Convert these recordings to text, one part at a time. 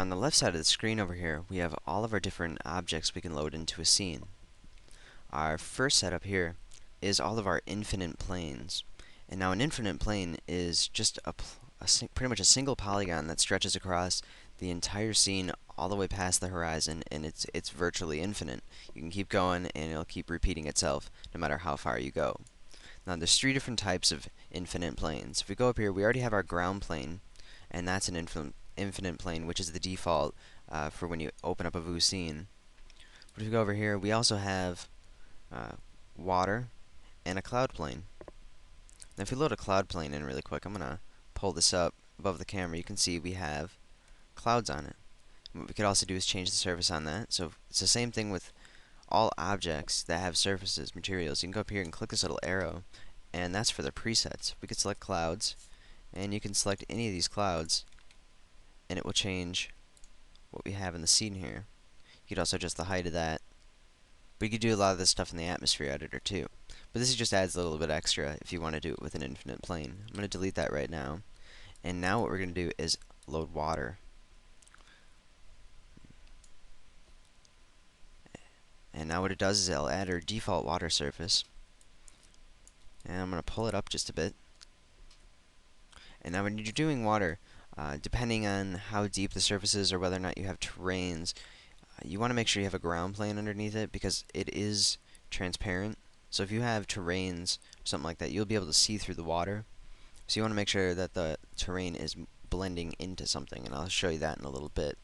on the left side of the screen over here, we have all of our different objects we can load into a scene. Our first setup here is all of our infinite planes. And now an infinite plane is just pretty much a single polygon that stretches across the entire scene all the way past the horizon, and it's virtually infinite. You can keep going and it'll keep repeating itself no matter how far you go. Now there's three different types of infinite planes. If we go up here, we already have our ground plane, and that's an infinite plane, which is the default for when you open up a Vue scene. But if we go over here, we also have water and a cloud plane. Now if we load a cloud plane in really quick, I'm going to pull this up above the camera. You can see we have clouds on it. And what we could also do is change the surface on that. So it's the same thing with all objects that have surfaces, materials. You can go up here and click this little arrow, and that's for the presets. We could select clouds, and you can select any of these clouds, and it will change what we have in the scene here. You could also adjust the height of that. But you could do a lot of this stuff in the atmosphere editor too. But this just adds a little bit extra if you want to do it with an infinite plane. I'm going to delete that right now. And now what we're going to do is load water. And now what it does is it'll add our default water surface. And I'm going to pull it up just a bit. And now when you're doing water, depending on how deep the surface is or whether or not you have terrains, you want to make sure you have a ground plane underneath it because it is transparent. So if you have terrains or something like that, you'll be able to see through the water. So you want to make sure that the terrain is blending into something, and I'll show you that in a little bit.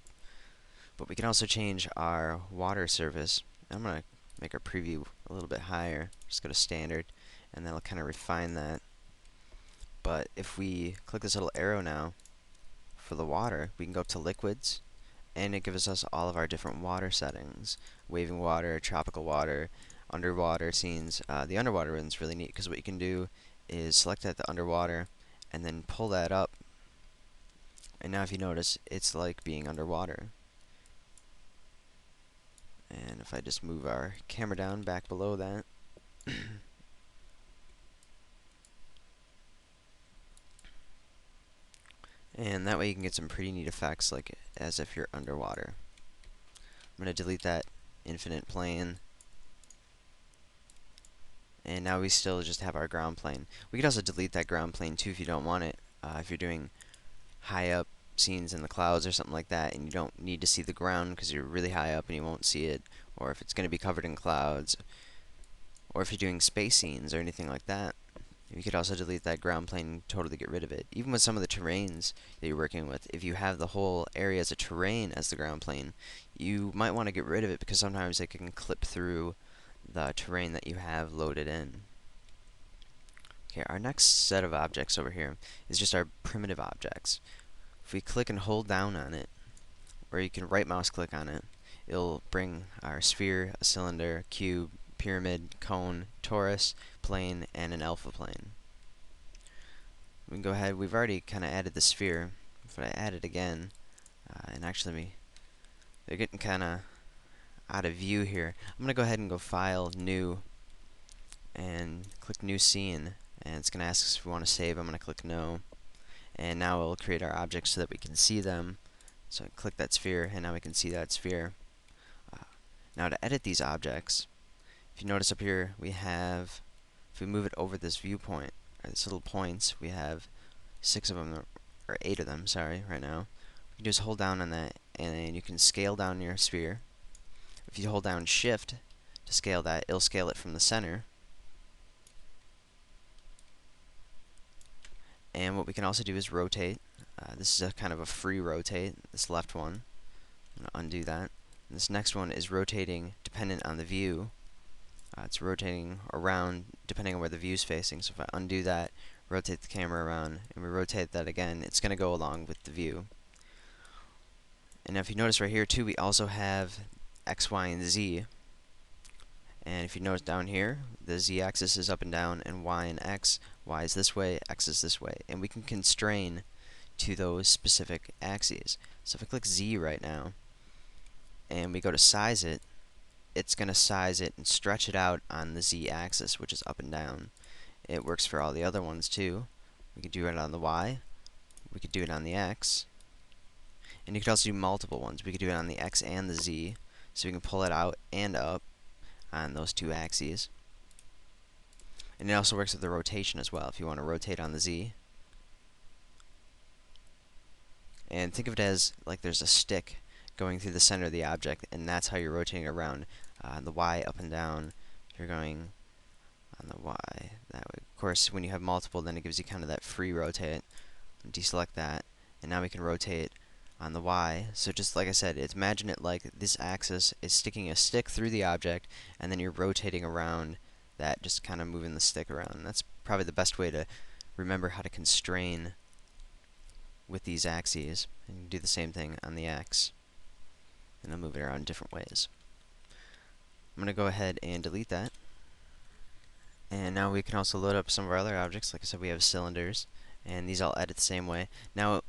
But we can also change our water surface. I'm going to make our preview a little bit higher. Just go to standard, and that'll kind of refine that. But if we click this little arrow now for the water, we can go up to liquids, and it gives us all of our different water settings. Waving water, tropical water, underwater scenes. The underwater one's really neat because what you can do is select that the underwater and then pull that up. And now if you notice, it's like being underwater. And if I just move our camera down back below that, and that way you can get some pretty neat effects like as if you're underwater. I'm going to delete that infinite plane. And now we still just have our ground plane. We could also delete that ground plane too if you don't want it. If you're doing high up scenes in the clouds or something like that and you don't need to see the ground because you're really high up and you won't see it, or if it's going to be covered in clouds, or if you're doing space scenes or anything like that, you could also delete that ground plane and totally get rid of it. Even with some of the terrains that you're working with, if you have the whole area as a terrain as the ground plane, you might want to get rid of it because sometimes it can clip through the terrain that you have loaded in. Okay, our next set of objects over here is just our primitive objects. If we click and hold down on it, or you can right mouse click on it, it'll bring our sphere, a cylinder, cube, pyramid, cone, torus, plane, and an alpha plane. We can go ahead, we've already kind of added the sphere. If I add it again, and actually they're getting kind of out of view here. I'm going to go ahead and go File, New, and click New Scene, and it's going to ask us if we want to save. I'm going to click No, and now it will create our objects so that we can see them. So I click that sphere, and now we can see that sphere. Now to edit these objects, if you notice up here, we have, if we move it over this viewpoint, or these little points, we have 6 of them, or 8 of them, sorry, right now. You can just hold down on that, and you can scale down your sphere. If you hold down Shift to scale that, it'll scale it from the center. And what we can also do is rotate. This is a kind of a free rotate, this left one. I'm going to undo that. And this next one is rotating dependent on the view. It's rotating around depending on where the view is facing. So if I undo that, rotate the camera around, and we rotate that again, it's going to go along with the view. And now if you notice right here too, we also have X, Y, and Z. And if you notice down here, the Z-axis is up and down, and Y and X. Y is this way, X is this way. And we can constrain to those specific axes. So if I click Z right now, and we go to size it, it's going to size it and stretch it out on the Z-axis, which is up and down. It works for all the other ones too. We could do it on the Y, we could do it on the X, And you could also do multiple ones. We could do it on the X and the Z, so we can pull it out and up on those two axes. And it also works with the rotation as well. If you want to rotate on the Z, and think of it as like there's a stick going through the center of the object, and that's how you're rotating around. The Y up and down, if you're going on the Y that way. Of course, when you have multiple, then it gives you kind of that free rotate. Deselect that, and now we can rotate on the Y. So just like I said, imagine it like this axis is sticking a stick through the object, and then you're rotating around that, just kind of moving the stick around. And that's probably the best way to remember how to constrain with these axes. And you can do the same thing on the X, and then move it around different ways. I'm going to go ahead and delete that. And now we can also load up some of our other objects. Like I said, we have cylinders, and these all edit the same way. Now,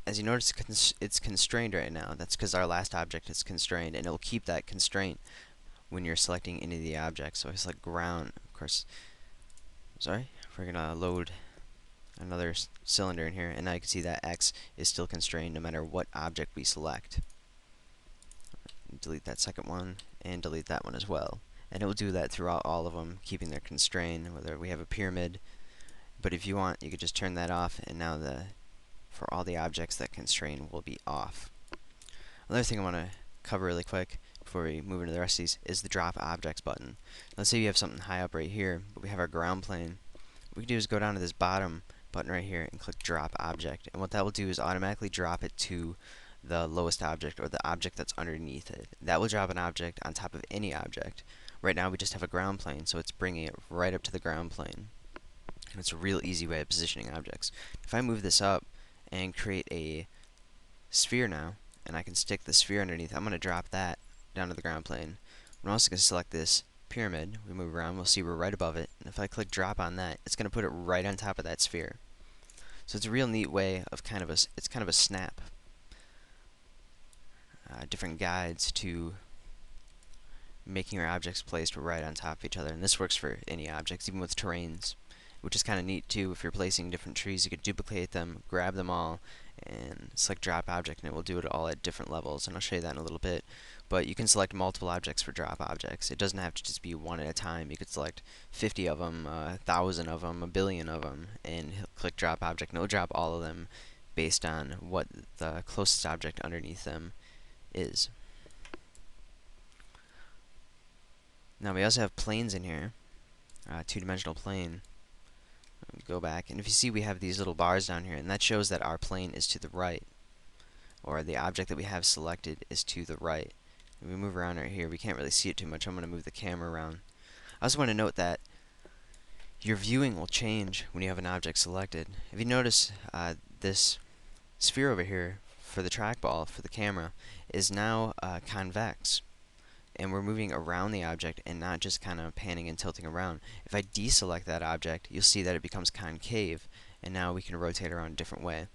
as you notice, it's constrained right now. That's because our last object is constrained, and it will keep that constraint when you're selecting any of the objects. So I select ground, of course. Sorry, we're going to load another cylinder in here, and now you can see that X is still constrained no matter what object we select. Delete that second one, and delete that one as well. And it will do that throughout all of them, keeping their constraint, whether we have a pyramid. But if you want, you could just turn that off, and now for all the objects, that constraint will be off. Another thing I want to cover really quick before we move into the rest of these is the drop objects button. Let's say you have something high up right here, but we have our ground plane. What we can do is go down to this bottom button right here and click drop object, and what that will do is automatically drop it to the lowest object, or the object that's underneath it. That will drop an object on top of any object. Right now we just have a ground plane, so it's bringing it right up to the ground plane. And it's a real easy way of positioning objects. If I move this up and create a sphere now, and I can stick the sphere underneath, I'm going to drop that down to the ground plane. I'm also going to select this pyramid. We move around, we'll see we're right above it, and if I click drop on that, it's going to put it right on top of that sphere. So it's a real neat way of it's kind of a snap. Different guides to making your objects placed right on top of each other, and this works for any objects, even with terrains, which is kind of neat too. If you're placing different trees, you could duplicate them, grab them all, and select drop object, and it will do it all at different levels, and I'll show you that in a little bit. But you can select multiple objects for drop objects. It doesn't have to just be one at a time. You could select 50 of them, 1,000 of them, 1,000,000,000 of them, and click drop object, and it'll drop all of them based on what the closest object underneath them is. Now we also have planes in here, two-dimensional plane. Go back, and if you see, we have these little bars down here, and that shows that our plane is to the right, or the object that we have selected is to the right. If we move around right here, we can't really see it too much. I'm going to move the camera around. I also want to note that your viewing will change when you have an object selected. If you notice, this sphere over here for the trackball for the camera is now convex, and we're moving around the object and not just kind of panning and tilting around. If I deselect that object, you'll see that it becomes concave, and now we can rotate around a different way.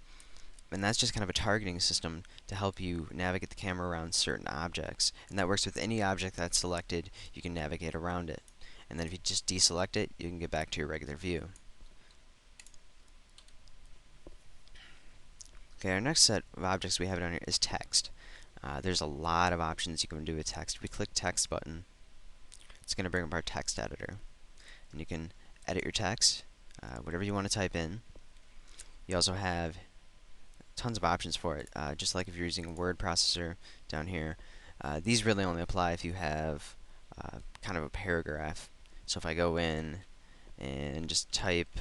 And that's just kind of a targeting system to help you navigate the camera around certain objects. And that works with any object that's selected. You can navigate around it. And then if you just deselect it, you can get back to your regular view. Okay, our next set of objects we have down here is text. There's a lot of options you can do with text. If we click text button, it's going to bring up our text editor. And you can edit your text, whatever you want to type in. You also have tons of options for it, just like if you're using a word processor down here. These really only apply if you have kind of a paragraph. So if I go in and just type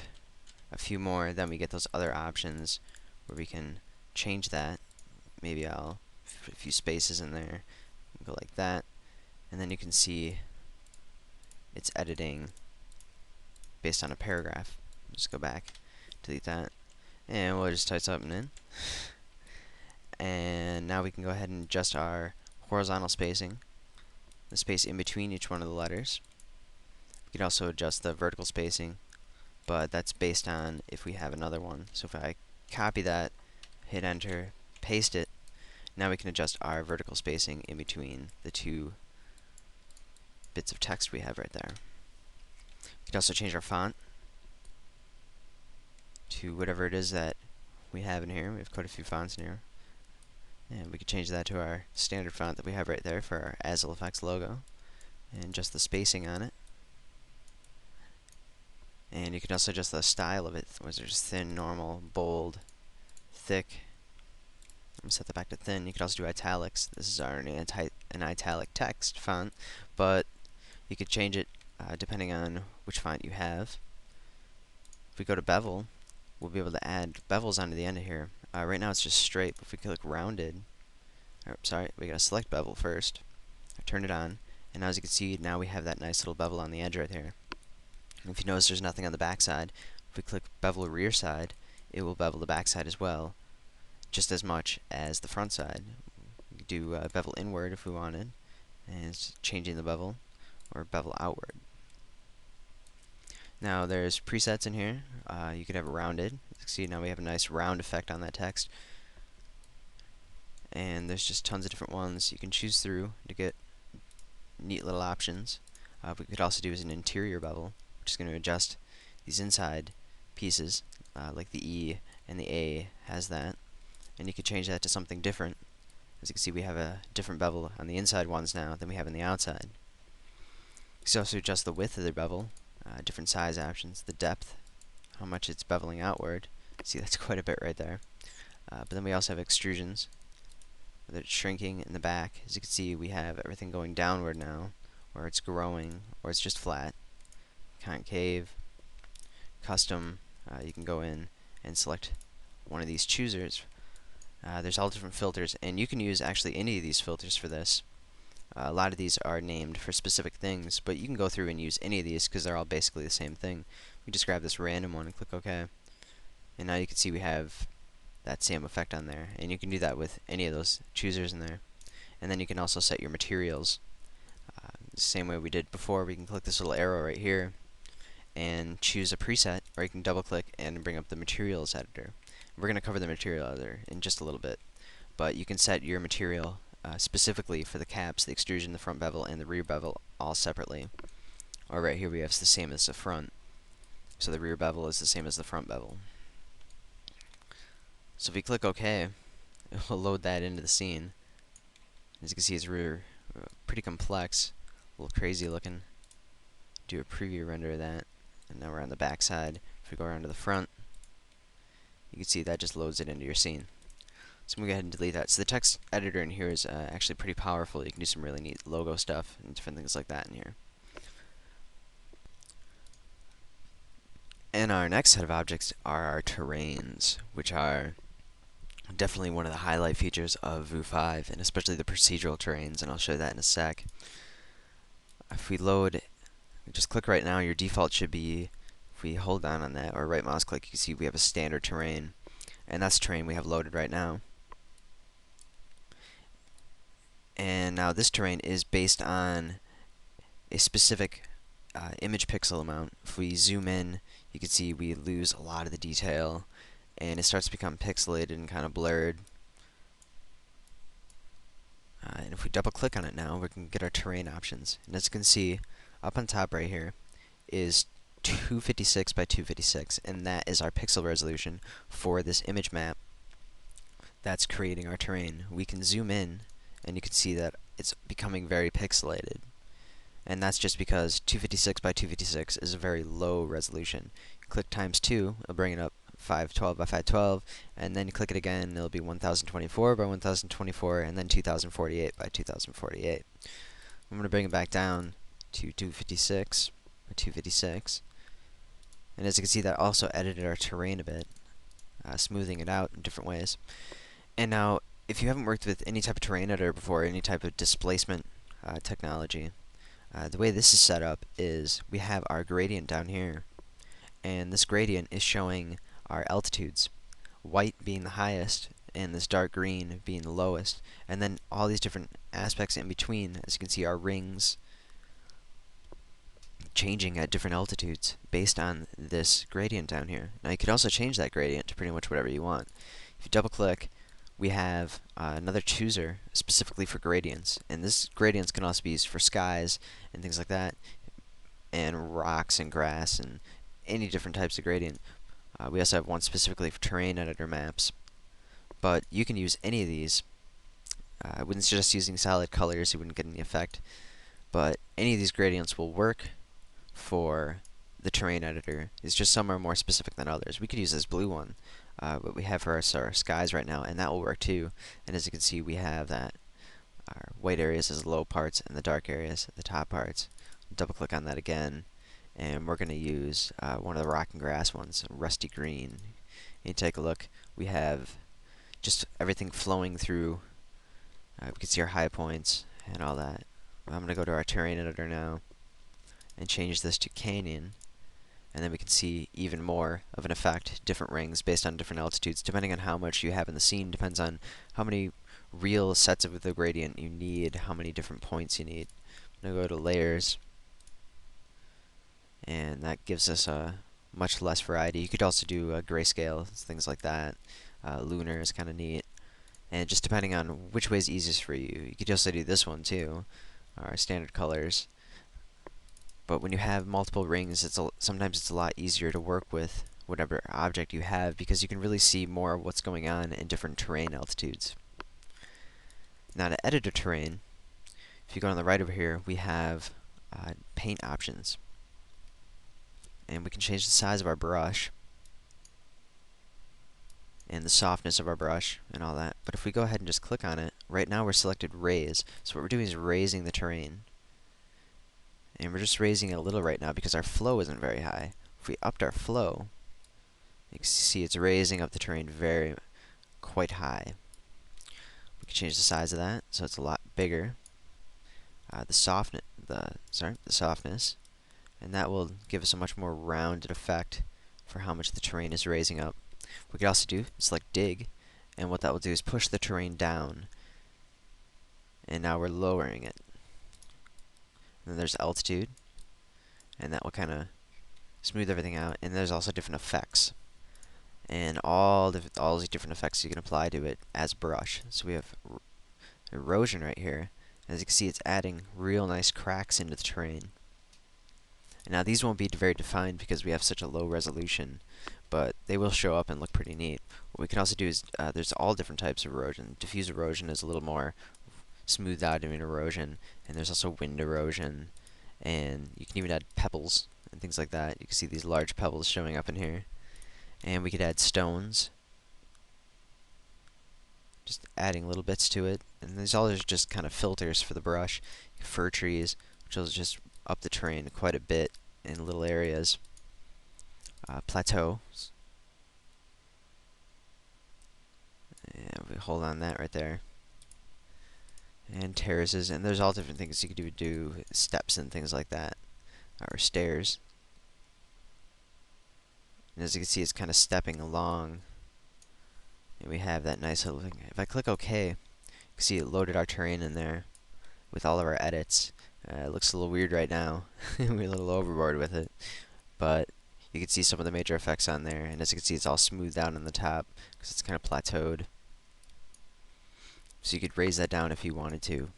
a few more, then we get those other options where we can change that. Maybe I'll put a few spaces in there, go like that, and then you can see it's editing based on a paragraph. Just go back, delete that, and we'll just type something in. And now we can go ahead and adjust our horizontal spacing, the space in between each one of the letters. We can also adjust the vertical spacing, but that's based on if we have another one. So if I copy that, hit enter, paste it, now we can adjust our vertical spacing in between the two bits of text we have right there. We can also change our font to whatever it is that we have in here. We have quite a few fonts in here. And we could change that to our standard font that we have right there for our asileFX logo, and just the spacing on it. And you can also adjust the style of it, whether it's thin, normal, bold, thick. I'm gonna set that back to thin. You could also do italics. This is our an italic text font, but you could change it depending on which font you have. If we go to bevel, we'll be able to add bevels onto the end of here. Right now it's just straight, but if we click rounded, sorry, we gotta select bevel first, turn it on, and as you can see, now we have that nice little bevel on the edge right here. And if you notice there's nothing on the back side, if we click bevel rear side, it will bevel the back side as well, just as much as the front side. We could do bevel inward if we wanted, and it's changing the bevel, or bevel outward. Now there's presets in here. You could have it rounded. You can see now we have a nice round effect on that text. And there's just tons of different ones you can choose through to get neat little options. We could also do is an interior bevel, which is going to adjust these inside pieces, like the E and the A has that. And you could change that to something different. As you can see, we have a different bevel on the inside ones now than we have on the outside. You can also adjust the width of the bevel, different size options, the depth, how much it's beveling outward. See, that's quite a bit right there. But then we also have extrusions, whether it's shrinking in the back. As you can see, we have everything going downward now, or it's growing, or it's just flat. Concave, custom, you can go in and select one of these choosers. There's all different filters, and you can use actually any of these filters for this. A lot of these are named for specific things, but you can go through and use any of these because they're all basically the same thing. We just grab this random one and click OK. And now you can see we have that same effect on there. And you can do that with any of those choosers in there. And then you can also set your materials. The same way we did before, we can click this little arrow right here and choose a preset, or you can double click and bring up the materials editor. We're going to cover the material editor in just a little bit, but you can set your material specifically for the caps, the extrusion, the front bevel, and the rear bevel all separately. Or right here we have the same as the front, so the rear bevel is the same as the front bevel. So if we click OK, it will load that into the scene. As you can see, it's pretty complex, a little crazy looking. Do a preview render of that, and now we're on the back side. If we go around to the front, you can see that just loads it into your scene. So I'm going to go ahead and delete that. So the text editor in here is actually pretty powerful. You can do some really neat logo stuff and different things like that in here. And our next set of objects are our terrains, which are definitely one of the highlight features of Vue 5, and especially the procedural terrains, and I'll show you that in a sec. If we load, just click right now, your default should be, if we hold down on that or right mouse click, you can see we have a standard terrain, and that's the terrain we have loaded right now. And now this terrain is based on a specific image pixel amount. If we zoom in, you can see we lose a lot of the detail, and it starts to become pixelated and kind of blurred. And if we double click on it now, we can get our terrain options. And as you can see, up on top right here is 256 by 256, and that is our pixel resolution for this image map that's creating our terrain. We can zoom in, and you can see that it's becoming very pixelated. And that's just because 256 by 256 is a very low resolution. Click times 2, it'll bring it up 512 by 512, and then you click it again, and it'll be 1024 by 1024, and then 2048 by 2048. I'm going to bring it back down to 256 by 256. And as you can see, that also edited our terrain a bit, smoothing it out in different ways. And now, if you haven't worked with any type of terrain editor before, any type of displacement technology, the way this is set up is we have our gradient down here, and this gradient is showing our altitudes, white being the highest and this dark green being the lowest, and then all these different aspects in between. As you can see, our rings changing at different altitudes based on this gradient down here. Now you could also change that gradient to pretty much whatever you want. If you double click, we have another chooser specifically for gradients, and this gradients can also be used for skies and things like that, and rocks and grass and any different types of gradient. We also have one specifically for terrain editor maps, but you can use any of these I wouldn't suggest using solid colors, you wouldn't get any effect, but any of these gradients will work for the terrain editor. It's just some are more specific than others. We could use this blue one, what we have for our skies right now, and that will work too. And as you can see, we have that our white areas as low parts and the dark areas the top parts. Double click on that again, and we're going to use one of the rock and grass ones, rusty green. And take a look. We have just everything flowing through. We can see our high points and all that. I'm going to go to our terrain editor now and change this to canyon, and then we can see even more of an effect, different rings based on different altitudes, depending on how much you have in the scene, depends on how many real sets of the gradient you need, how many different points you need. I'm going to go to layers, and that gives us a much less variety. You could also do grayscale, things like that. Lunar is kind of neat, and just depending on which way is easiest for you. You could also do this one too, our standard colors. But when you have multiple rings, sometimes it's a lot easier to work with whatever object you have, because you can really see more of what's going on in different terrain altitudes. Now to edit a terrain, if you go on the right over here, we have paint options. And we can change the size of our brush and the softness of our brush and all that. But if we go ahead and just click on it, right now we're selected raise. So what we're doing is raising the terrain. And we're just raising it a little right now because our flow isn't very high. If we upped our flow, you can see it's raising up the terrain quite high. We can change the size of that so it's a lot bigger. The softness, and that will give us a much more rounded effect for how much the terrain is raising up. We could also do select dig, and what that will do is push the terrain down, and now we're lowering it. And then there's altitude, and that will kind of smooth everything out. And there's also different effects, and all these different effects you can apply to it as brush. So we have erosion right here. As you can see, it's adding real nice cracks into the terrain. And now these won't be very defined because we have such a low resolution, but they will show up and look pretty neat. What we can also do is there's all different types of erosion. Diffuse erosion is a little more smoothed out in erosion, and there's also wind erosion, and you can even add pebbles and things like that. You can see these large pebbles showing up in here, and we could add stones, just adding little bits to it. And these all are just kind of filters for the brush. Fir trees, which will just up the terrain quite a bit in little areas. Plateaus, and we hold on that right there. And terraces, and there's all different things you could do steps and things like that, or stairs. And as you can see, it's kind of stepping along, and we have that nice little thing. If I click OK, you can see it loaded our terrain in there with all of our edits. It looks a little weird right now. We're a little overboard with it, but you can see some of the major effects on there, and as you can see, it's all smoothed out on the top because it's kind of plateaued. So you could raise that down if you wanted to.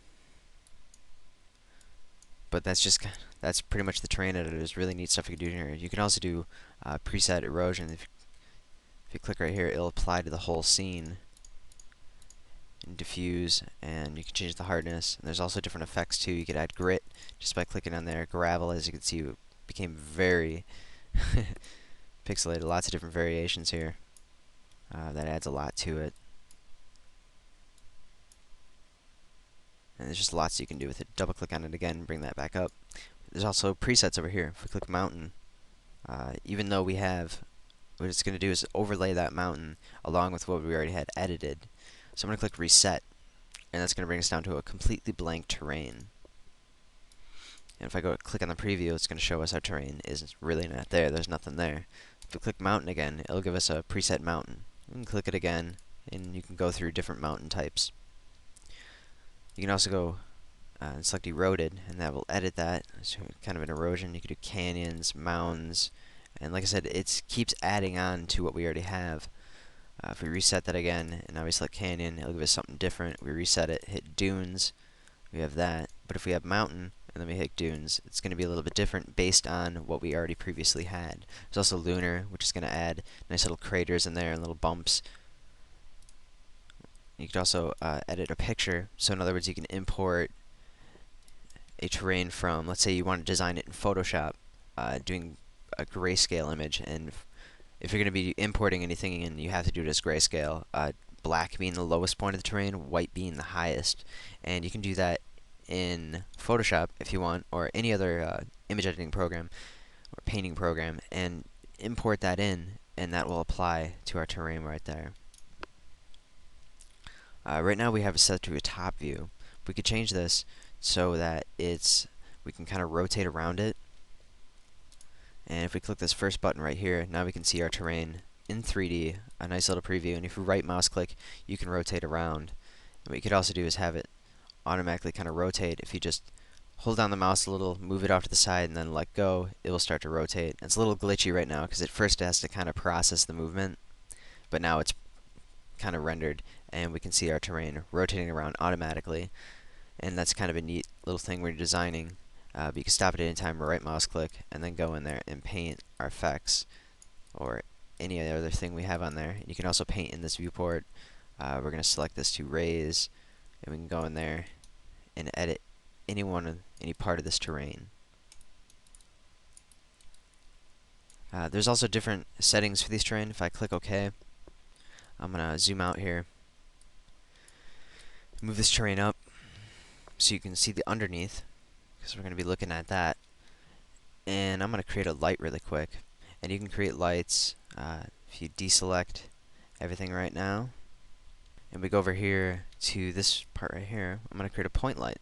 But that's pretty much the terrain editor. There's really neat stuff you can do here. You can also do preset erosion. If you click right here, it'll apply to the whole scene. And diffuse, and you can change the hardness. And there's also different effects too. You could add grit just by clicking on there. Gravel, as you can see, became very pixelated. Lots of different variations here. That adds a lot to it. And there's just lots you can do with it. Double click on it again and bring that back up. There's also presets over here. If we click mountain, even though we have, what it's going to do is overlay that mountain along with what we already had edited. So I'm going to click reset, and that's going to bring us down to a completely blank terrain. And if I go click on the preview, it's going to show us our terrain is really not there. There's nothing there. If we click mountain again, it'll give us a preset mountain. You can click it again, and you can go through different mountain types. You can also go and select eroded, and that will edit that. So kind of an erosion. You can do canyons, mounds, and like I said, it keeps adding on to what we already have. If we reset that again, and now we select canyon, it'll give us something different. We reset it, hit dunes, we have that. But if we have mountain, and then we hit dunes, it's going to be a little bit different based on what we already previously had. There's also lunar, which is going to add nice little craters in there and little bumps. You could also edit a picture. So in other words, you can import a terrain from, let's say you want to design it in Photoshop, doing a grayscale image, and if you're going to be importing anything in, you have to do it as grayscale. Black being the lowest point of the terrain, white being the highest, and you can do that in Photoshop if you want, or any other image editing program or painting program, and import that in, and that will apply to our terrain right there. Right now we have it set to a top view. We could change this so that we can kind of rotate around it. And if we click this first button right here, now we can see our terrain in 3D, a nice little preview. And if you right mouse click, you can rotate around. And what you could also do is have it automatically kind of rotate. If you just hold down the mouse a little, move it off to the side, and then let go, it will start to rotate. It's a little glitchy right now because at first it has to kind of process the movement, but now it's kind of rendered, and we can see our terrain rotating around automatically. And that's kind of a neat little thing when you're designing. But you can stop at any time, right mouse click, and then go in there and paint our effects or any other thing we have on there. And you can also paint in this viewport. We're going to select this to raise, and we can go in there and edit any part of this terrain. There's also different settings for these terrain. If I click OK, I'm going to zoom out here, move this terrain up so you can see the underneath, because we're going to be looking at that. And I'm going to create a light really quick. And you can create lights if you deselect everything right now. And we go over here to this part right here. I'm going to create a point light.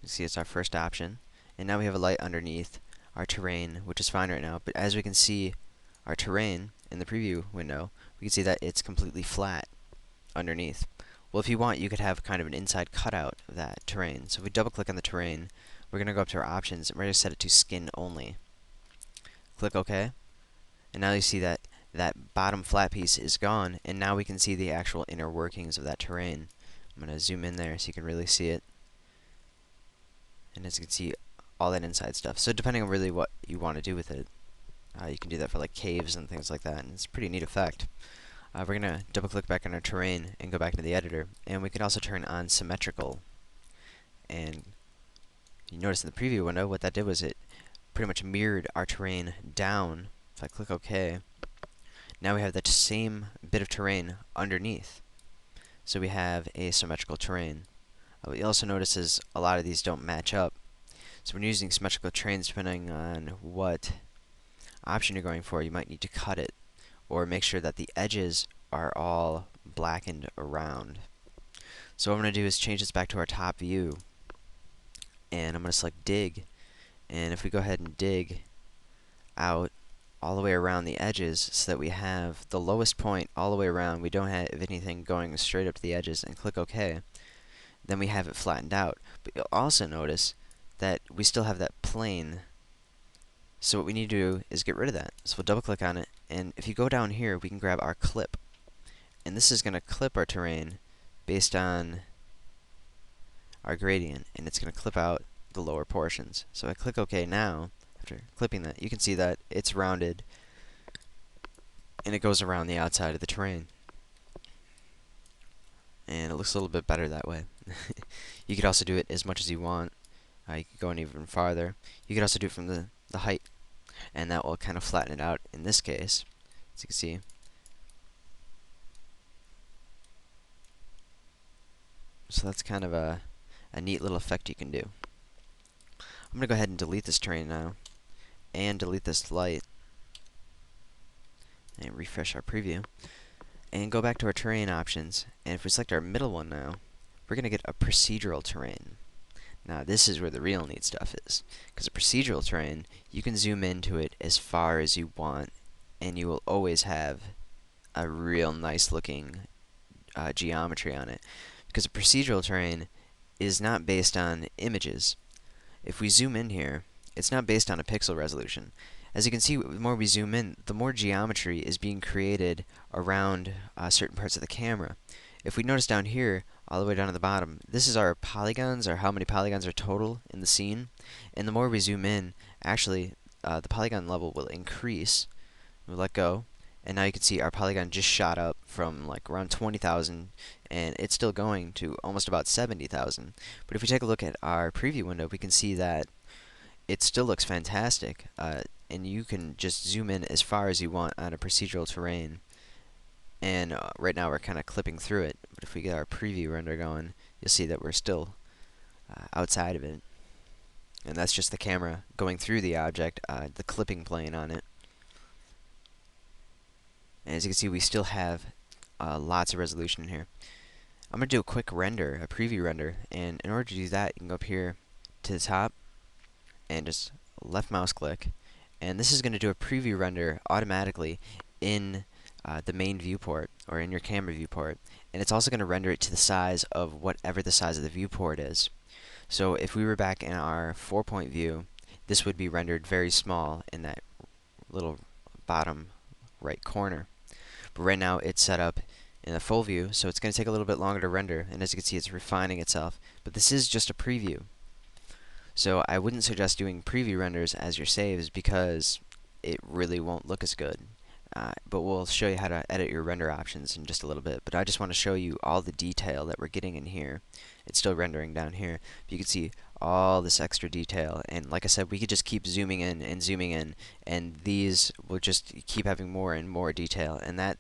You see it's our first option. And now we have a light underneath our terrain, which is fine right now. But as we can see our terrain in the preview window, we can see that it's completely flat underneath. Well, if you want, you could have kind of an inside cutout of that terrain. So if we double click on the terrain, we're going to go up to our options, and we're going to set it to skin only. Click OK, and now you see that that bottom flat piece is gone, and now we can see the actual inner workings of that terrain. I'm going to zoom in there so you can really see it. And as you can see, all that inside stuff. So depending on really what you want to do with it, you can do that for like caves and things like that, and it's a pretty neat effect. We're going to double click back on our terrain and go back into the editor, and we can also turn on symmetrical. And you notice in the preview window what that did was it pretty much mirrored our terrain down. If I click OK, now we have that same bit of terrain underneath. So we have a symmetrical terrain. What you also notice is a lot of these don't match up. So when you're using symmetrical terrains, depending on what option you're going for, you might need to cut it, or make sure that the edges are all blackened around. So what I'm going to do is change this back to our top view, and I'm going to select dig, and if we go ahead and dig out all the way around the edges so that we have the lowest point all the way around, we don't have anything going straight up to the edges, and click OK, then we have it flattened out. But you'll also notice that we still have that plane. So what we need to do is get rid of that. So we'll double click on it, and if you go down here, we can grab our clip, and this is going to clip our terrain based on our gradient, and it's going to clip out the lower portions. So I click OK now. After clipping that, you can see that it's rounded, and it goes around the outside of the terrain, and it looks a little bit better that way. You could also do it as much as you want. You could go in even farther. You could also do it from the height, and that will kind of flatten it out in this case, as you can see. So that's kind of a neat little effect you can do. I'm going to go ahead and delete this terrain now, and delete this light, and refresh our preview, and go back to our terrain options, and if we select our middle one now, we're going to get a procedural terrain. Now this is where the real neat stuff is, because a procedural terrain, you can zoom into it as far as you want, and you will always have a real nice looking geometry on it, because a procedural terrain is not based on images. If we zoom in here, it's not based on a pixel resolution. As you can see, the more we zoom in, the more geometry is being created around certain parts of the camera. If we notice down here, all the way down at the bottom, this is our polygons, or how many polygons are total in the scene. And the more we zoom in, actually, the polygon level will increase. We'll let go, And now you can see our polygon just shot up from like around 20,000, and it's still going to almost about 70,000. But if we take a look at our preview window, we can see that it still looks fantastic. And you can just zoom in as far as you want on a procedural terrain. And right now we're kind of clipping through it. But if we get our preview render going, you'll see that we're still outside of it. And that's just the camera going through the object, the clipping plane on it. And as you can see, we still have lots of resolution in here. I'm going to do a quick render, a preview render, and in order to do that, you can go up here to the top and just left mouse click, and this is going to do a preview render automatically in the main viewport, or in your camera viewport, and it's also going to render it to the size of whatever the size of the viewport is. So if we were back in our 4-point view, this would be rendered very small in that little bottom right corner. But right now it's set up in the full view, so it's going to take a little bit longer to render, and as you can see, it's refining itself. But this is just a preview. So I wouldn't suggest doing preview renders as your saves because it really won't look as good. But we'll show you how to edit your render options in just a little bit. But I just want to show you all the detail that we're getting in here. It's still rendering down here. But you can see all this extra detail. And like I said, we could just keep zooming in, and these will just keep having more and more detail. And that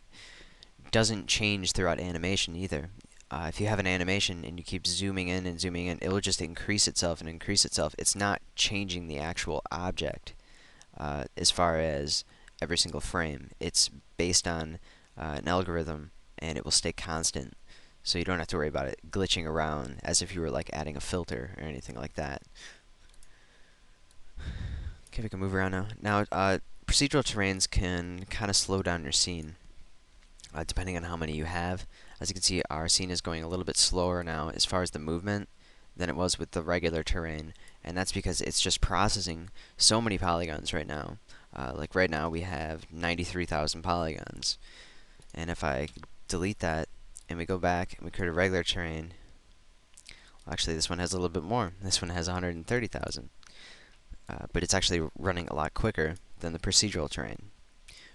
doesn't change throughout animation either. If you have an animation and you keep zooming in, it will just increase itself and increase itself. It's not changing the actual object as far as every single frame. It's based on an algorithm, and it will stay constant. So you don't have to worry about it glitching around as if you were like adding a filter or anything like that. Okay, we can move around now. Now, procedural terrains can kind of slow down your scene. Depending on how many you have. As you can see, our scene is going a little bit slower now as far as the movement than it was with the regular terrain, and that's because it's just processing so many polygons right now. Like right now we have 93,000 polygons, and if I delete that and we go back and we create a regular terrain, well, actually this one has a little bit more. This one has 130,000, but it's actually running a lot quicker than the procedural terrain.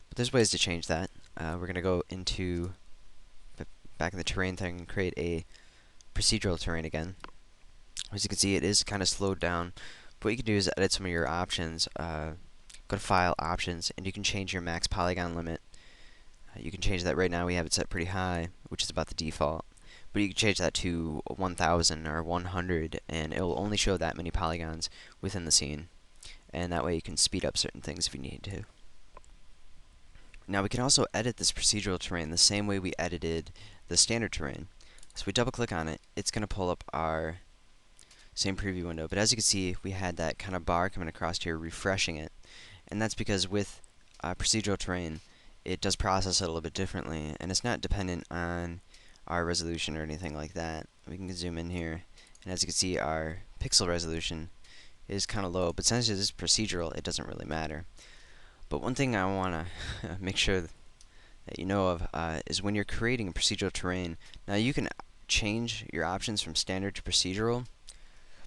But there's ways to change that. We're going to go into back in the terrain thing and create a procedural terrain again. As you can see, it is kind of slowed down. But what you can do is edit some of your options. Go to File, Options, and you can change your max polygon limit. You can change that. Right now we have it set pretty high, which is about the default. But you can change that to 1,000 or 100, and it will only show that many polygons within the scene. And that way you can speed up certain things if you need to. Now we can also edit this procedural terrain the same way we edited the standard terrain. So we double click on it, it's going to pull up our same preview window, but as you can see, we had that kind of bar coming across here refreshing it, and that's because with procedural terrain, it does process it a little bit differently, and it's not dependent on our resolution or anything like that. We can zoom in here, and as you can see, our pixel resolution is kind of low, but since it is procedural, it doesn't really matter. But one thing I want to make sure that you know of is when you're creating a procedural terrain. Now you can change your options from standard to procedural,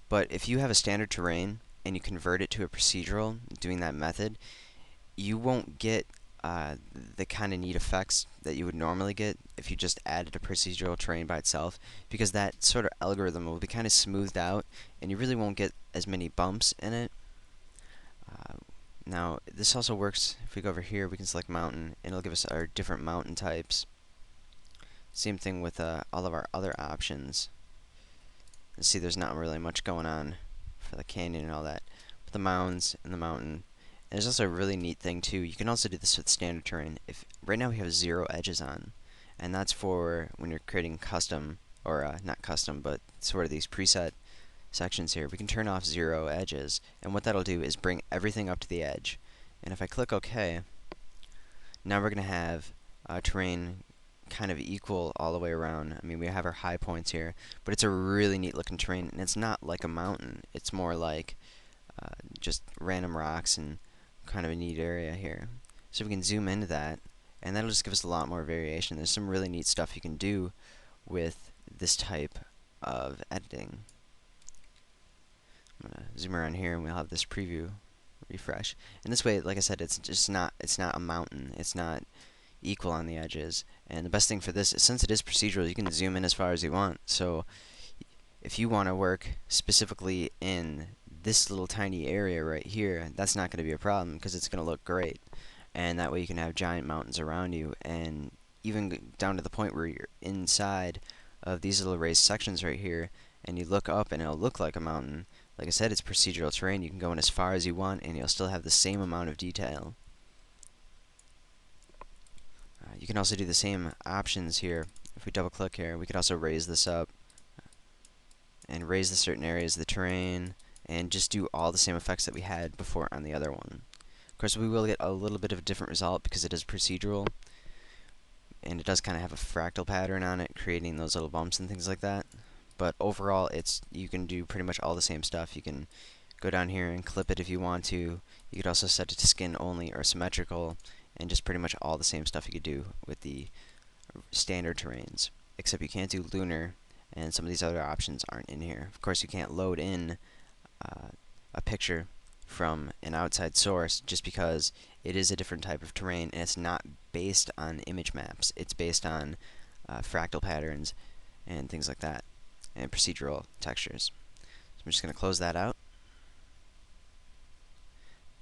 but if you have a standard terrain and you convert it to a procedural, doing that method, you won't get the kind of neat effects that you would normally get if you just added a procedural terrain by itself, because that sort of algorithm will be kind of smoothed out, and you really won't get as many bumps in it. Now, this also works, if we go over here, we can select mountain, and it'll give us our different mountain types. Same thing with all of our other options. You see there's not really much going on for the canyon and all that. But the mounds and the mountain. And there's also a really neat thing too. You can also do this with standard terrain. If right now we have 0 edges on, and that's for when you're creating custom, or not custom, but sort of these preset sections here. We can turn off 0 edges, and what that'll do is bring everything up to the edge. And if I click OK, now we're going to have terrain kind of equal all the way around. I mean, we have our high points here, but it's a really neat looking terrain, and it's not like a mountain. It's more like just random rocks and kind of a neat area here. So we can zoom into that, and that'll just give us a lot more variation. There's some really neat stuff you can do with this type of editing. I'm gonna zoom around here, and we'll have this preview refresh. And this way, like I said, it's not a mountain. It's not, equal on the edges. And the best thing for this is, since it is procedural, you can zoom in as far as you want. So if you want to work specifically in this little tiny area right here, that's not going to be a problem because it's going to look great. And that way you can have giant mountains around you, and even down to the point where you're inside of these little raised sections right here, and you look up and it'll look like a mountain. Like I said, it's procedural terrain. You can go in as far as you want, and you'll still have the same amount of detail. You can also do the same options here. If we double click here, we could also raise this up and raise the certain areas of the terrain, and just do all the same effects that we had before on the other one. Of course, we will get a little bit of a different result because it is procedural, and it does kind of have a fractal pattern on it, creating those little bumps and things like that. But overall, you can do pretty much all the same stuff. You can go down here and clip it if you want to. You could also set it to skin only or symmetrical, and just pretty much all the same stuff you could do with the standard terrains, except you can't do lunar, and some of these other options aren't in here. Of course, you can't load in a picture from an outside source just because it is a different type of terrain, and it's not based on image maps. It's based on fractal patterns and things like that, and procedural textures. So I'm just going to close that out.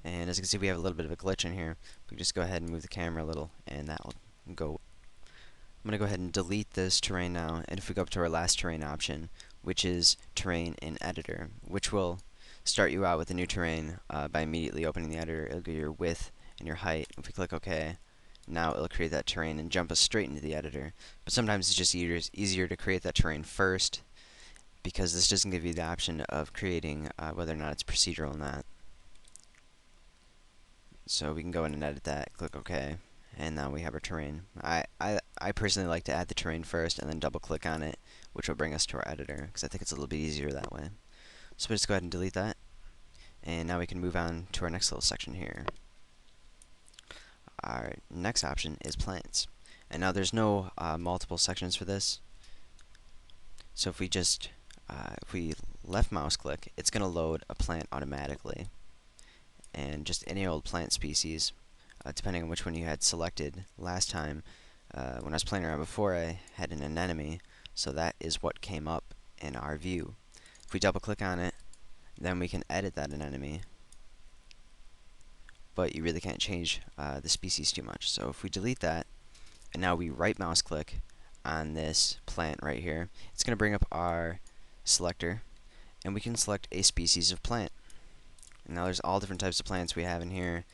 And as you can see, we have a little bit of a glitch in here. We just go ahead and move the camera a little, and that will go. I'm going to go ahead and delete this terrain now, and if we go up to our last terrain option, which is Terrain in Editor, which will start you out with a new terrain by immediately opening the editor. It'll give you your width and your height. If we click OK, now it'll create that terrain and jump us straight into the editor. But sometimes it's just easier to create that terrain first, because this doesn't give you the option of creating whether or not it's procedural or not. So we can go in and edit that, click OK, and now we have our terrain. I personally like to add the terrain first and then double click on it, which will bring us to our editor, because I think it's a little bit easier that way. So we'll just go ahead and delete that, and now we can move on to our next little section here. Our next option is plants, and now there's no multiple sections for this. So if we just if we left mouse click, it's going to load a plant automatically, and just any old plant species, depending on which one you had selected last time. When I was playing around before, I had an anemone, so that is what came up in our view. If we double click on it, then we can edit that anemone, but you really can't change the species too much. So if we delete that, and now we right mouse click on this plant right here, it's going to bring up our selector, and we can select a species of plant. And now there's all different types of plants we have in here,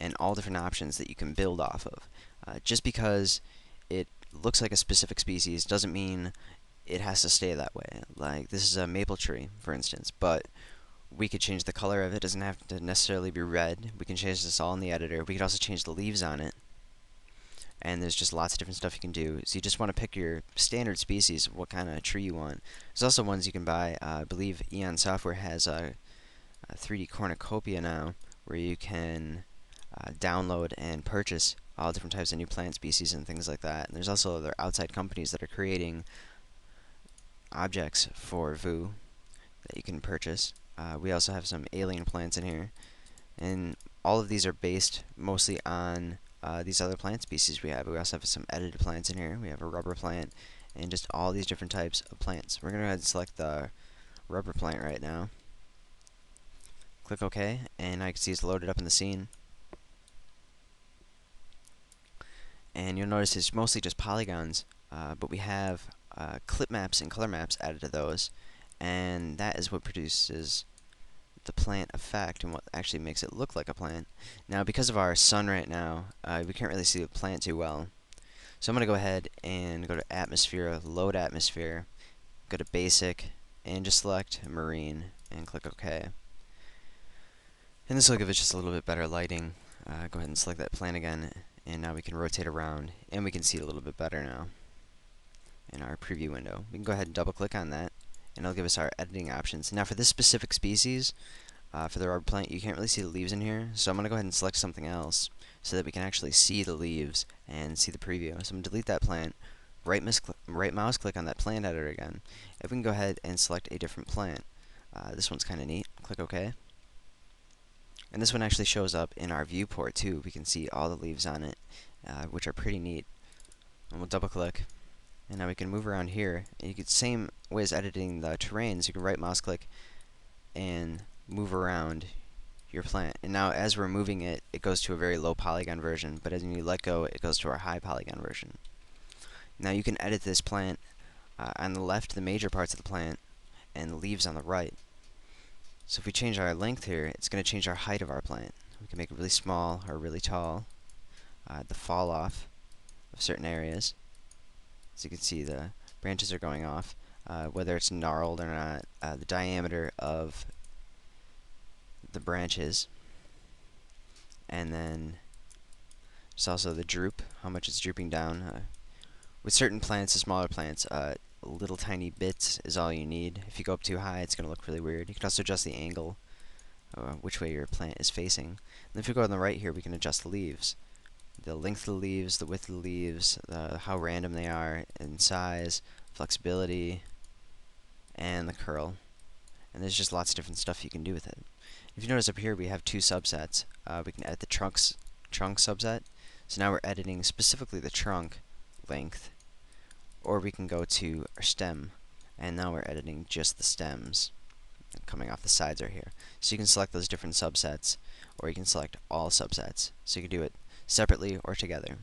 and all different options that you can build off of. Just because it looks like a specific species doesn't mean it has to stay that way. Like, this is a maple tree, for instance, but we could change the color of it. It doesn't have to necessarily be red. We can change this all in the editor. We could also change the leaves on it, and there's just lots of different stuff you can do. So you just want to pick your standard species of what kind of tree you want. There's also ones you can buy. I believe Eon Software has a 3D cornucopia now, where you can download and purchase all different types of new plant species and things like that. And there's also other outside companies that are creating objects for Vue that you can purchase. We also have some alien plants in here, and all of these are based mostly on these other plant species we have. We also have some edited plants in here. We have a rubber plant, and just all these different types of plants. We're going to go ahead and select the rubber plant right now. Click OK, and now you can see it's loaded up in the scene. And you'll notice it's mostly just polygons, but we have clip maps and color maps added to those, and that is what produces the plant effect and what actually makes it look like a plant. Now, because of our sun right now, we can't really see the plant too well. So I'm going to go ahead and go to Atmosphere, Load Atmosphere, go to Basic, and just select Marine, and click OK. And this will give us just a little bit better lighting. Go ahead and select that plant again, and now we can rotate around, and we can see it a little bit better now in our preview window. We can go ahead and double click on that, and it'll give us our editing options. Now for this specific species, for the rubber plant, you can't really see the leaves in here, so I'm going to go ahead and select something else so that we can actually see the leaves and see the preview. So I'm going to delete that plant, right mouse click on that plant editor again, and we can go ahead and select a different plant. This one's kind of neat. Click OK. And this one actually shows up in our viewport too. We can see all the leaves on it, which are pretty neat. And we'll double click, and now we can move around here. And you can, same way as editing the terrains, you can right mouse click and move around your plant. And now as we're moving it, it goes to a very low polygon version, but as you let go, it goes to our high polygon version. Now you can edit this plant on the left, the major parts of the plant, and the leaves on the right. So if we change our length here, it's going to change our height of our plant. We can make it really small or really tall. The fall off of certain areas. As you can see, the branches are going off. Whether it's gnarled or not, the diameter of the branches, and then there's also the droop, how much it's drooping down. With certain plants, the smaller plants, little tiny bits is all you need. If you go up too high, it's going to look really weird. You can also adjust the angle, which way your plant is facing. And if you go on the right here, we can adjust the leaves. The length of the leaves, the width of the leaves, how random they are in size, flexibility, and the curl. And there's just lots of different stuff you can do with it. If you notice up here, we have two subsets. We can edit the trunk subset. So now we're editing specifically the trunk length. Or we can go to our stem, and now we're editing just the stems. Coming off the sides are here. So you can select those different subsets, or you can select all subsets. So you can do it separately or together.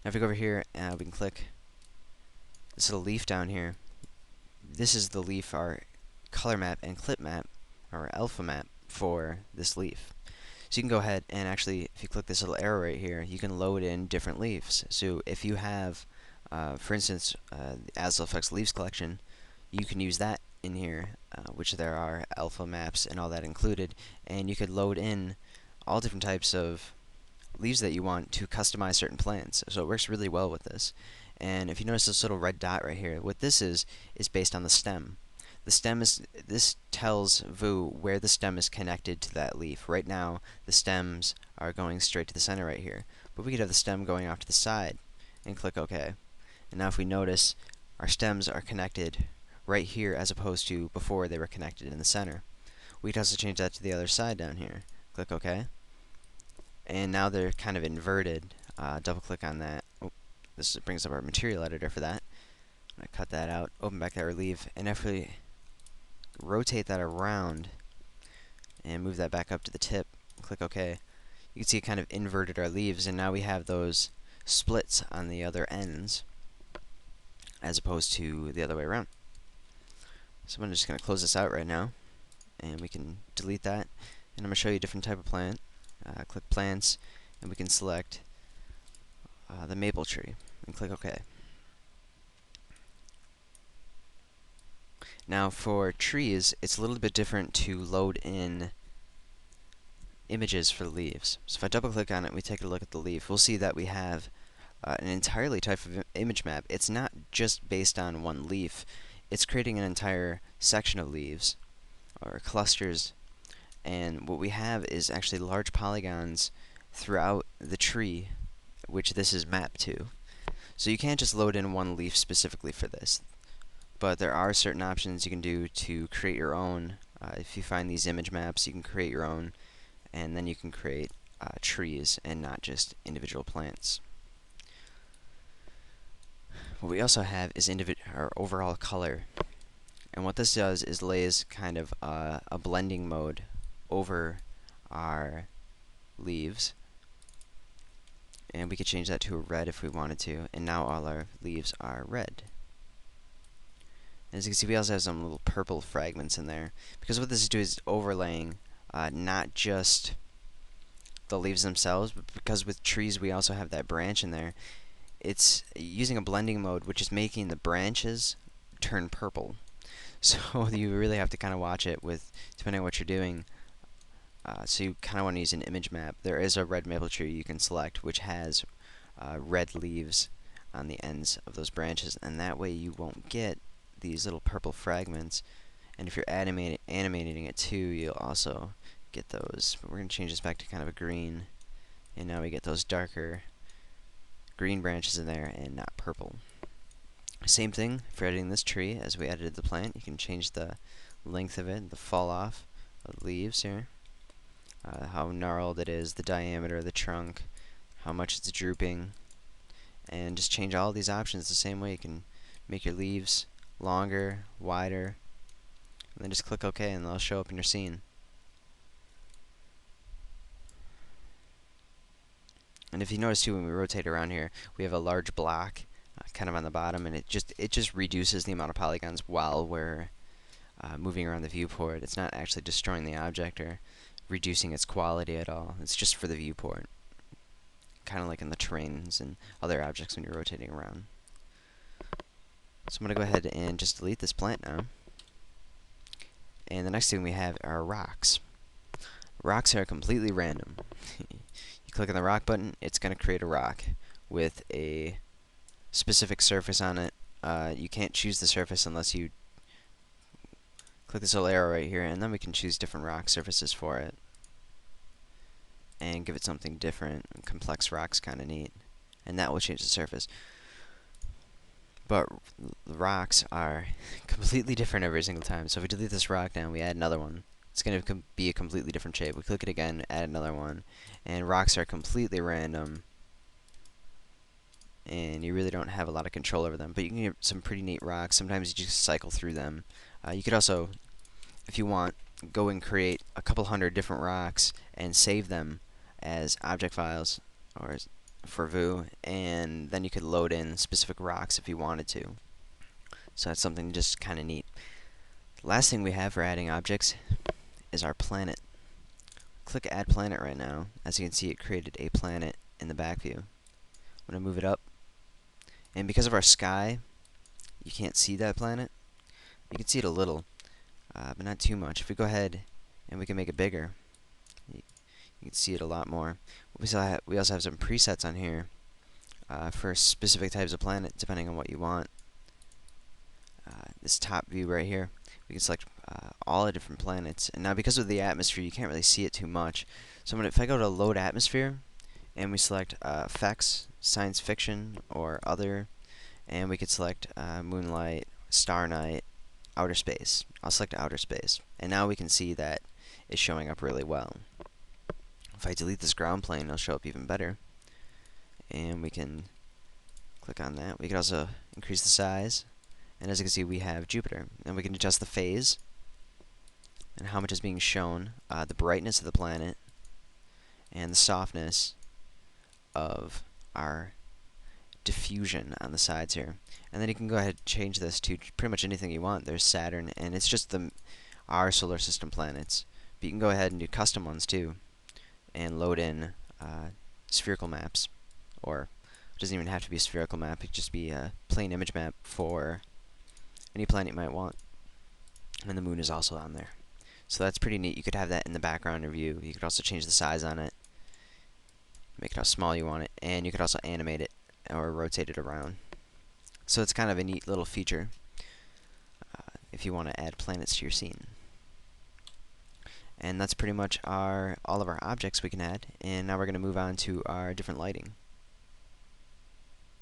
Now if we go over here, we can click this little leaf down here. This is the leaf, our color map and clip map, or alpha map for this leaf. So you can go ahead and actually, if you click this little arrow right here, you can load in different leaves. So if you have, for instance, the asileFX leaves collection, you can use that in here, which there are alpha maps and all that included, and you could load in all different types of leaves that you want to customize certain plants. So it works really well with this. And if you notice this little red dot right here, what this is based on the stem. The stem is, this tells Vue where the stem is connected to that leaf. Right now, the stems are going straight to the center right here. But we could have the stem going off to the side, and click OK. And now if we notice, our stems are connected right here as opposed to before they were connected in the center. We could also change that to the other side down here. Click OK. And now they're kind of inverted. Double click on that. Oh, this brings up our material editor for that. I'm going to cut that out, open back our leaf, and if we rotate that around and move that back up to the tip, click OK, you can see it kind of inverted our leaves, and now we have those splits on the other ends as opposed to the other way around. So I'm just going to close this out right now, and we can delete that, and I'm going to show you a different type of plant. Click Plants, and we can select the maple tree, and click OK. Now for trees, it's a little bit different to load in images for the leaves. So if I double click on it and we take a look at the leaf, we'll see that we have an entirely type of image map. It's not just based on one leaf. It's creating an entire section of leaves, or clusters, and what we have is actually large polygons throughout the tree, which this is mapped to. So you can't just load in one leaf specifically for this. But there are certain options you can do to create your own. If you find these image maps, you can create your own, and then you can create trees and not just individual plants. What we also have is our overall color, and what this does is lays kind of a blending mode over our leaves, and we could change that to a red if we wanted to, and now all our leaves are red. As you can see, we also have some little purple fragments in there, because what this is doing is overlaying not just the leaves themselves, but because with trees we also have that branch in there, it's using a blending mode which is making the branches turn purple. So you really have to kind of watch it with, depending on what you're doing. So you kind of want to use an image map. There is a red maple tree you can select which has red leaves on the ends of those branches, and that way you won't get these little purple fragments, and if you're animating it too, you'll also get those. But we're going to change this back to kind of a green, and now we get those darker green branches in there and not purple. Same thing for editing this tree. As we edited the plant, you can change the length of it, the fall off of the leaves here, how gnarled it is, the diameter of the trunk, how much it's drooping, and just change all these options the same way. You can make your leaves longer, wider, and then just click OK and they'll show up in your scene. And if you notice too, when we rotate around here, we have a large block kind of on the bottom, and it just reduces the amount of polygons while we're moving around the viewport. It's not actually destroying the object or reducing its quality at all. It's just for the viewport, kind of like in the terrains and other objects when you're rotating around. So I'm going to go ahead and just delete this plant now. And the next thing we have are rocks. Rocks are completely random. You click on the rock button, it's going to create a rock with a specific surface on it. You can't choose the surface unless you click this little arrow right here, and then we can choose different rock surfaces for it and give it something different. Complex rock's kind of neat, and that will change the surface. But the rocks are completely different every single time. So if we delete this rock now, we add another one, it's going to be a completely different shape. We click it again, add another one, and rocks are completely random, and you really don't have a lot of control over them. But you can get some pretty neat rocks. Sometimes you just cycle through them. You could also, if you want, go and create a couple hundred different rocks and save them as object files or for Vue, and then you could load in specific rocks if you wanted to. So that's something just kind of neat. Last thing we have for adding objects is our planet. Click Add Planet right now. As you can see, it created a planet in the back view. I'm going to move it up, and because of our sky, you can't see that planet. You can see it a little, but not too much. If we go ahead and we can make it bigger, you can see it a lot more. We also have some presets on here for specific types of planet, depending on what you want. This top view right here, we can select all the different planets. And now because of the atmosphere, you can't really see it too much. So if I go to Load Atmosphere, and we select effects, science fiction, or other, and we could select moonlight, star night, outer space. I'll select outer space, and now we can see that it's showing up really well. If I delete this ground plane, it'll show up even better, and we can click on that. We can also increase the size, and as you can see, we have Jupiter, and we can adjust the phase and how much is being shown, the brightness of the planet, and the softness of our diffusion on the sides here. And then you can go ahead and change this to pretty much anything you want. There's Saturn, and it's just our solar system planets. But you can go ahead and do custom ones too, and load in spherical maps, or it doesn't even have to be a spherical map. It could just be a plain image map for any planet you might want. And the moon is also on there. So that's pretty neat. You could have that in the background view. You could also change the size on it, make it how small you want it, and you could also animate it or rotate it around. So it's kind of a neat little feature if you want to add planets to your scene. And that's pretty much all of our objects we can add. And now we're going to move on to our different lighting.